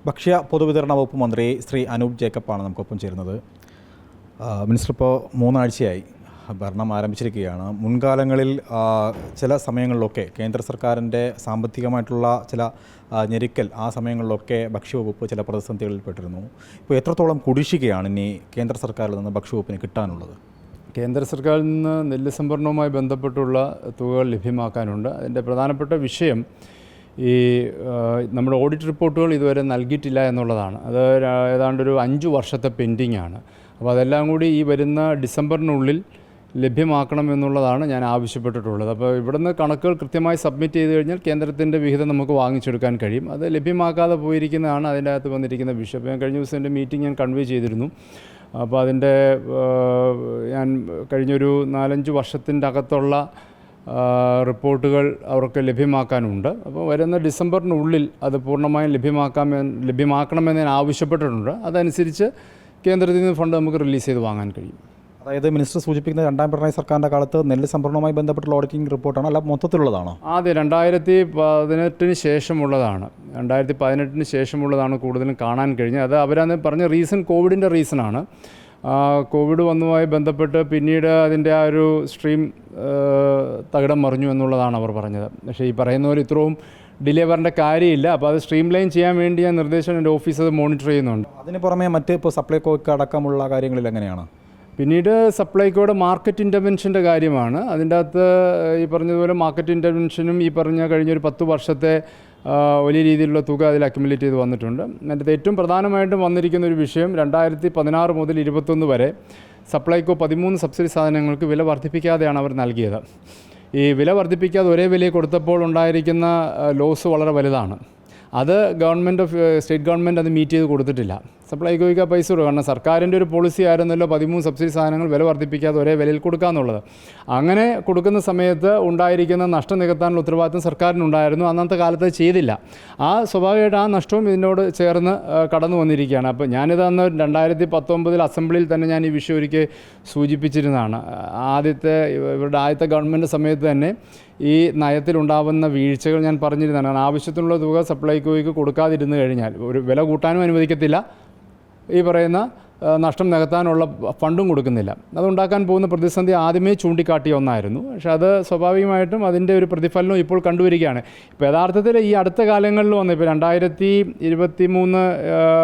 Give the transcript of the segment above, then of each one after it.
ഭക്ഷ്യ പൊതുവിതരണ വകുപ്പ് മന്ത്രി ശ്രീ അനൂപ് ജേക്കബാണ് നമുക്കൊപ്പം ചേരുന്നത്. മിനിസ്റ്റർ, ഇപ്പോൾ 3 ആഴ്ചയായി ഭരണം ആരംഭിച്ചിരിക്കുകയാണ്. മുൻകാലങ്ങളിൽ ചില സമയങ്ങളിലൊക്കെ കേന്ദ്ര സർക്കാരിൻ്റെ സാമ്പത്തികമായിട്ടുള്ള ചില ഞെരുക്കൽ ആ സമയങ്ങളിലൊക്കെ ഭക്ഷ്യവകുപ്പ് ചില പ്രതിസന്ധികളിൽപ്പെട്ടിരുന്നു. ഇപ്പോൾ എത്രത്തോളം കുടിശ്ശികയാണ് ഇനി കേന്ദ്ര സർക്കാരിൽ നിന്ന് ഭക്ഷ്യവകുപ്പിന് കിട്ടാനുള്ളത്? കേന്ദ്ര സർക്കാരിൽ നിന്ന് നെല്ല് സംഭരണവുമായി ബന്ധപ്പെട്ടുള്ള തുകകൾ ലഭ്യമാക്കാനുണ്ട്. അതിൻ്റെ പ്രധാനപ്പെട്ട വിഷയം നമ്മുടെ ഓഡിറ്റ് റിപ്പോർട്ടുകൾ ഇതുവരെ നൽകിയിട്ടില്ല എന്നുള്ളതാണ്. അത് ഏതാണ്ടൊരു 5 വർഷത്തെ പെൻഡിങ് ആണ്. അപ്പോൾ അതെല്ലാം കൂടി ഈ വരുന്ന ഡിസംബറിനുള്ളിൽ ലഭ്യമാക്കണം എന്നുള്ളതാണ് ഞാൻ ആവശ്യപ്പെട്ടിട്ടുള്ളത്. അപ്പോൾ ഇവിടുന്ന് കണക്കുകൾ കൃത്യമായി സബ്മിറ്റ് ചെയ്ത് കഴിഞ്ഞാൽ കേന്ദ്രത്തിൻ്റെ വിഹിതം നമുക്ക് വാങ്ങിച്ചെടുക്കാൻ കഴിയും. അത് ലഭ്യമാക്കാതെ പോയിരിക്കുന്നതാണ് അതിൻ്റെ അകത്ത് വന്നിരിക്കുന്ന വിഷയം. അപ്പോൾ ഞാൻ കഴിഞ്ഞ ദിവസം എൻ്റെ മീറ്റിംഗ് ഞാൻ കൺവേ ചെയ്തിരുന്നു. അപ്പോൾ അതിൻ്റെ ഞാൻ കഴിഞ്ഞൊരു 4-5 വർഷത്തിൻ്റെ അകത്തുള്ള റിപ്പോർട്ടുകൾ അവർക്ക് ലഭ്യമാക്കാനുണ്ട്. അപ്പോൾ വരുന്ന ഡിസംബറിനുള്ളിൽ അത് പൂർണ്ണമായും ലഭ്യമാക്കണമെന്ന് ഞാൻ ആവശ്യപ്പെട്ടിട്ടുണ്ട്. അതനുസരിച്ച് കേന്ദ്രത്തിൽ നിന്ന് ഫണ്ട് നമുക്ക് റിലീസ് ചെയ്ത് വാങ്ങാൻ കഴിയും. അതായത് മിനിസ്റ്റർ സൂചിപ്പിക്കുന്ന 2ാം പിണറായി സർക്കാരിൻ്റെ കാലത്ത് നെല്ല് സംഭരണവുമായി ബന്ധപ്പെട്ടുള്ള ഓഡിറ്റിംഗ് റിപ്പോർട്ടാണ്, അല്ല മൊത്തത്തിലുള്ളതാണോ? ആദ്യം 2018 ശേഷമുള്ളതാണ്. 2018 ശേഷമുള്ളതാണ് കൂടുതലും കാണാൻ കഴിഞ്ഞത്. അത് അവരന്ന് പറഞ്ഞ റീസൺ കോവിഡിൻ്റെ റീസണാണ്. കോവിഡ് വന്നതുമായി ബന്ധപ്പെട്ട് പിന്നീട് അതിൻ്റെ ആ ഒരു സ്ട്രീം തകിടം മറിഞ്ഞു എന്നുള്ളതാണ് അവർ പറഞ്ഞത്. പക്ഷേ ഈ പറയുന്ന പോലെ ഇത്രയും ഡിലേ വരേണ്ട കാര്യമില്ല. അപ്പോൾ അത് സ്ട്രീം ലൈൻ ചെയ്യാൻ വേണ്ടി ഞാൻ നിർദ്ദേശം എൻ്റെ ഓഫീസ് അത് മോണിറ്റർ ചെയ്യുന്നുണ്ട്. അതിന് പുറമെ മറ്റ് ഇപ്പോൾ സപ്ലൈകോയ്ക്ക് അടക്കമുള്ള കാര്യങ്ങളിൽ എങ്ങനെയാണ്? പിന്നീട് സപ്ലൈകോയുടെ മാർക്കറ്റ് ഇൻ്റർവെൻഷൻ്റെ കാര്യമാണ്. അതിൻ്റെ അകത്ത് ഈ പറഞ്ഞതുപോലെ മാർക്കറ്റ് ഇൻ്റർവെൻഷനും ഈ പറഞ്ഞ കഴിഞ്ഞൊരു 10 വർഷത്തെ വലിയ രീതിയിലുള്ള തുക അതിൽ അക്യുമുലേറ്റ് ചെയ്ത് വന്നിട്ടുണ്ട്. അതിൻ്റെ ഏറ്റവും പ്രധാനമായിട്ടും വന്നിരിക്കുന്ന ഒരു വിഷയം 2016 മുതൽ 2021 വരെ സപ്ലൈകോ 13 സബ്സിഡി സാധനങ്ങൾക്ക് വില വർദ്ധിപ്പിക്കാതെയാണ് അവർ നൽകിയത്. ഈ വില വർദ്ധിപ്പിക്കാതെ ഒരേ വിലയിൽ കൊടുത്തപ്പോൾ ഉണ്ടായിരിക്കുന്ന ലോസ് വളരെ വലുതാണ്. അത് സ്റ്റേറ്റ് ഗവൺമെൻറ് അത് മീറ്റ് ചെയ്ത് കൊടുത്തിട്ടില്ല. സപ്ലൈകോയ്ക്ക് പൈസ കൊടുക്കും. കാരണം സർക്കാരിൻ്റെ ഒരു പോളിസി ആയിരുന്നല്ലോ 13 സബ്സിഡി സാധനങ്ങൾ വില വർദ്ധിപ്പിക്കാതെ ഒരേ വിലയിൽ കൊടുക്കുക എന്നുള്ളത്. അങ്ങനെ കൊടുക്കുന്ന സമയത്ത് ഉണ്ടായിരിക്കുന്ന നഷ്ടം നികത്താനുള്ള ഉത്തരവാദിത്വം സർക്കാരിനുണ്ടായിരുന്നു. അന്നത്തെ കാലത്ത് ചെയ്തില്ല. സ്വാഭാവികമായിട്ട് ആ നഷ്ടവും ഇതിനോട് ചേർന്ന് കടന്നു വന്നിരിക്കുകയാണ്. അപ്പോൾ ഞാനിത് അന്ന് 2019 അസംബ്ലിയിൽ തന്നെ ഞാൻ ഈ വിഷയം ഒരിക്കൽ സൂചിപ്പിച്ചിരുന്നതാണ്. ഇവരുടെ ആദ്യത്തെ ഗവൺമെൻറ് സമയത്ത് തന്നെ ഈ നയത്തിലുണ്ടാവുന്ന വീഴ്ചകൾ ഞാൻ പറഞ്ഞിരുന്നതാണ്. ആവശ്യത്തിനുള്ള തുക സപ്ലൈകോയ്ക്ക് കൊടുക്കാതിരുന്നു കഴിഞ്ഞാൽ ഒരു വില കൂട്ടാനും അനുവദിക്കത്തില്ല, ഈ പറയുന്ന നഷ്ടം നികത്താനുള്ള ഫണ്ടും കൊടുക്കുന്നില്ല. അതുണ്ടാക്കാൻ പോകുന്ന പ്രതിസന്ധി ആദ്യമേ ചൂണ്ടിക്കാട്ടിയ ഒന്നായിരുന്നു. പക്ഷേ അത് സ്വാഭാവികമായിട്ടും അതിൻ്റെ ഒരു പ്രതിഫലനം ഇപ്പോൾ കണ്ടുവരികയാണ്. ഇപ്പോൾ യഥാർത്ഥത്തിൽ ഈ അടുത്ത കാലങ്ങളിൽ വന്ന് ഇപ്പോൾ 2023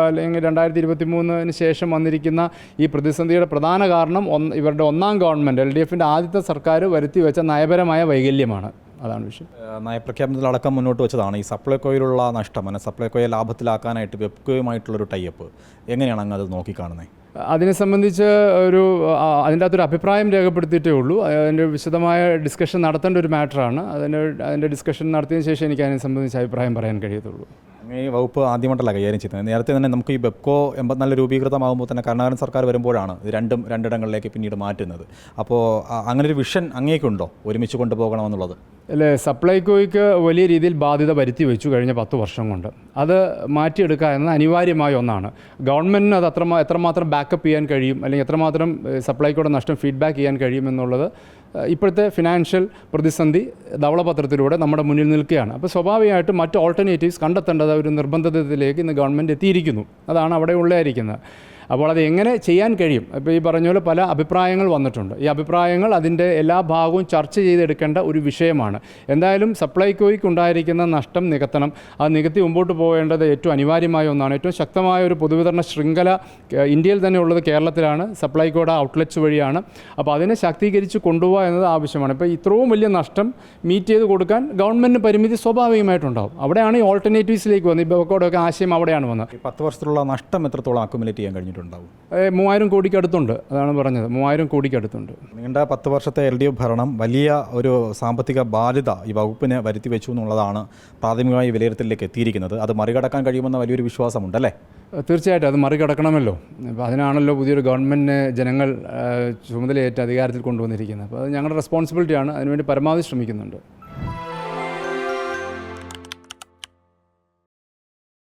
അല്ലെങ്കിൽ 2023 ശേഷം വന്നിരിക്കുന്ന ഈ പ്രതിസന്ധിയുടെ പ്രധാന കാരണം ഇവരുടെ 1ാം ഗവൺമെൻറ് LDFൻ്റെ ആദ്യത്തെ സർക്കാർ വരുത്തി വെച്ച നയപരമായ വൈകല്യമാണ്. അതാണ് വിഷയം. നയപ്രഖ്യാപനത്തിലടക്കം മുന്നോട്ട് വെച്ചതാണ് ഈ സപ്ലൈകോയിലുള്ള നഷ്ടം, സപ്ലൈകോയെ ലാഭത്തിലാക്കാനായിട്ട് വെബ്കോയുമായിട്ടുള്ളൊരു ടൈപ്പ്. എങ്ങനെയാണ് അങ്ങ് അത് നോക്കിക്കാണുന്നത്? അതിനെ സംബന്ധിച്ച് അതിൻ്റെ അകത്തൊരു അഭിപ്രായം രേഖപ്പെടുത്തിയിട്ടേ ഉള്ളൂ. അതിൻ്റെ വിശദമായ ഡിസ്കഷൻ നടത്തേണ്ട ഒരു മാറ്ററാണ്. അതിൻ്റെ ഡിസ്കഷൻ നടത്തിയതിന് ശേഷം എനിക്ക് അതിനെ സംബന്ധിച്ച് അഭിപ്രായം പറയാൻ കഴിയത്തുള്ളൂ. ഈ വകുപ്പ് ആദ്യമായിട്ടല്ല കൈകാര്യം ചെയ്യുന്നത്. നേരത്തെ തന്നെ നമുക്ക് ഈ വെബ്കോ 84 രൂപീകൃതമാകുമ്പോൾ തന്നെ കരുണാകരൻ സർക്കാർ വരുമ്പോഴാണ് ഇത് രണ്ടും രണ്ടിടങ്ങളിലേക്ക് പിന്നീട് മാറ്റുന്നത്. അപ്പോൾ അങ്ങനൊരു വിഷൻ അങ്ങേക്കുണ്ടോ ഒരുമിച്ച് കൊണ്ടുപോകണമെന്നുള്ളത്? അല്ലേ, സപ്ലൈകോയ്ക്ക് വലിയ രീതിയിൽ ബാധ്യത വരുത്തി വെച്ചു കഴിഞ്ഞ 10 വർഷം കൊണ്ട്. അത് മാറ്റിയെടുക്കുക എന്നത് അനിവാര്യമായ ഒന്നാണ്. ഗവൺമെൻറ്റിന് അത് എത്രമാത്രം ബാക്കപ്പ് ചെയ്യാൻ കഴിയും, അല്ലെങ്കിൽ എത്രമാത്രം സപ്ലൈകോയുടെ നഷ്ടം ഫീഡ്ബാക്ക് ചെയ്യാൻ കഴിയും എന്നുള്ളത് ഇപ്പോഴത്തെ ഫിനാൻഷ്യൽ പ്രതിസന്ധി ധവളപത്രത്തിലൂടെ നമ്മുടെ മുന്നിൽ നിൽക്കുകയാണ്. അപ്പോൾ സ്വാഭാവികമായിട്ടും മറ്റ് ഓൾട്ടർനേറ്റീവ്സ് കണ്ടെത്തേണ്ടത് ഒരു നിർബന്ധത്തിലേക്ക് ഇന്ന് ഗവൺമെൻറ് എത്തിയിരിക്കുന്നു. അതാണ് അവിടെ ഉള്ളായിരിക്കുന്നത്. അപ്പോൾ അത് എങ്ങനെ ചെയ്യാൻ കഴിയും? ഇപ്പോൾ ഈ പറഞ്ഞ പോലെ പല അഭിപ്രായങ്ങൾ വന്നിട്ടുണ്ട്. ഈ അഭിപ്രായങ്ങൾ അതിൻ്റെ എല്ലാ ഭാഗവും ചർച്ച ചെയ്തെടുക്കേണ്ട ഒരു വിഷയമാണ്. എന്തായാലും സപ്ലൈകോയ്ക്ക് ഉണ്ടായിരിക്കുന്ന നഷ്ടം നികത്തണം. അത് നികത്തി മുമ്പോട്ട് പോകേണ്ടത് ഏറ്റവും അനിവാര്യമായ ഒന്നാണ്. ഏറ്റവും ശക്തമായ ഒരു പൊതുവിതരണ ശൃംഖല ഇന്ത്യയിൽ തന്നെ ഉള്ളത് കേരളത്തിലാണ്, സപ്ലൈകോയുടെ ഔട്ട്ലെറ്റ്സ് വഴിയാണ്. അപ്പോൾ അതിനെ ശാക്തീകരിച്ച് കൊണ്ടുപോകുക എന്നത് ആവശ്യമാണ്. ഇപ്പോൾ ഇത്രയും വലിയ നഷ്ടം മീറ്റ് ചെയ്ത് കൊടുക്കാൻ ഗവൺമെൻറ്റിന് പരിമിതി സ്വാഭാവികമായിട്ടുണ്ടാകും. അവിടെയാണ് ഈ ഓൾട്ടർനേറ്റീവ്സിലേക്ക് വന്നത്. ഈ ബെവ്കോയുടെയൊക്കെ ആശയം അവിടെയാണ് വന്നത്. 10 വർഷത്തിലുള്ള നഷ്ടം എത്രത്തോളം അക്യുമുലേറ്റ് ചെയ്യാൻ കഴിഞ്ഞിട്ടുണ്ട്? 3000 കോടിക്ക് അടുത്തുണ്ട്. അതാണ് പറഞ്ഞത്, 3000 കോടിക്ക് അടുത്തുണ്ട്. നീണ്ട 10 വർഷത്തെ LDF ഭരണം വലിയ ഒരു സാമ്പത്തിക ബാധ്യത ഈ വകുപ്പിനെ വരുത്തി വെച്ചു എന്നുള്ളതാണ് പ്രാഥമികമായി വിലയിരുത്തലിലേക്ക് എത്തിയിരിക്കുന്നത്. അത് മറികടക്കാൻ കഴിയുമെന്ന വലിയൊരു വിശ്വാസമുണ്ടല്ലേ? തീർച്ചയായിട്ടും അത് മറികടക്കണമല്ലോ. അപ്പോൾ അതിനാണല്ലോ പുതിയൊരു ഗവൺമെൻറ്റിനെ ജനങ്ങൾ ചുമതലയേറ്റ് അധികാരത്തിൽ കൊണ്ടുവന്നിരിക്കുന്നത്. അപ്പോൾ അത് ഞങ്ങളുടെ റെസ്പോൺസിബിലിറ്റിയാണ്. അതിനുവേണ്ടി പരമാവധി ശ്രമിക്കുന്നുണ്ട്.